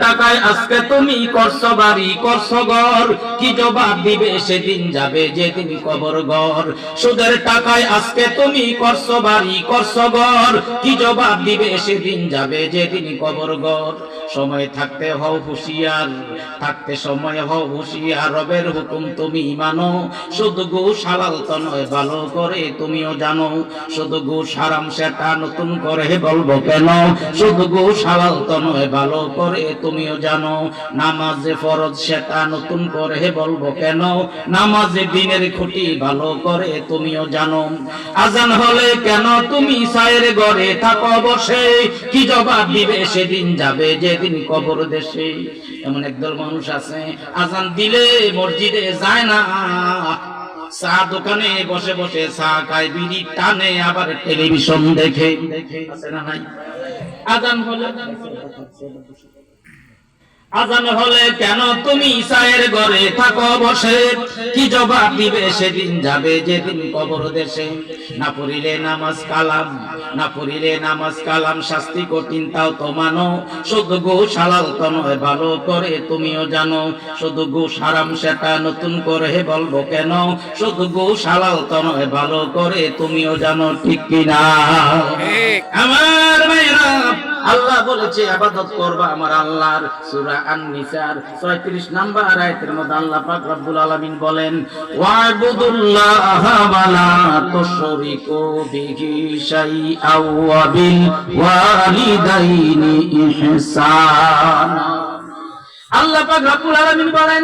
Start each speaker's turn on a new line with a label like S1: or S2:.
S1: টাকায় আজকে তুমি করছো বাড়ি করছো ঘর, কি জবাব দিবে সেদিন যাবে যেদিন কবর ঘর। সুদের টাকায় আজকে তুমি করছো বাড়ি করছো ঘর, কি জবাব দিবে সেদিন যাবে যেদিন কবর ঘর। সময় থাকতে হও হুঁশিয়ার, থাকতে সময় হও হুঁশিয়ার, রবের হুকুম তুমি মানো। শুধু ঘুষ হালাল তো নয় ভালো করে তুমিও জানো, শুধু ঘুষ হারাম সেটা নতুন করে বলবো কেন। শুধু ঘুষ হালাল তো নয় ভালো করে তুমিও জানো, নামাজে ফরজ সেটা নতুন করে বলবো কেন। নামাজে দিনের খুঁটি ভালো করে তুমিও জানো। আজান হলে কেন তুমি সায়ের ঘরে থাকো বসে, কি জবাব দিবে সেদিন যাবে যেদিন কবর দেশে। এমন একদল মানুষ আছে আজান দিলে মসজিদে যায় না, চা দোকানে বসে বসে চা খায়, বিড়ি টানে, আবার টেলিভিশন দেখে। আছে না নাই? আজান হলে আজান হলে কেন তুমি ঈশায়ের ঘরে থাকো বসে, কি জবাব দিবে সেদিন যাবে যেদিন কবর দেশে। না পড়িলে নামাজ কালাম, না পড়িলে নামাজ কালাম, শাস্তি কঠিন তাও তো মানো। শুধু ঘুষ হালাল তো নয় ভালো করে তুমিও জানো, শুধু ঘুষ হারাম সেটা নতুন করে বলবো কেন। শুধু ঘুষ হালাল তো নয় ভালো করে তুমিও জানো, ঠিক কিনা আমার মেয়েরা? আল্লাহ বলেছে ইবাদত করবা আমার আল্লাহর। সূরা আন-নিসার ৩৬ নম্বর আয়াতের মধ্যে আল্লাহ পাক রব্বুল আলামিন বলেন, ওয়া'বুদুল্লাহা ওয়া লা তুশরিকু বিহি শাইআন ওয়া বিল ওয়ালিদাইনি ইহসানা। আল্লাহ পাক রব্বুল আলামিন বলেন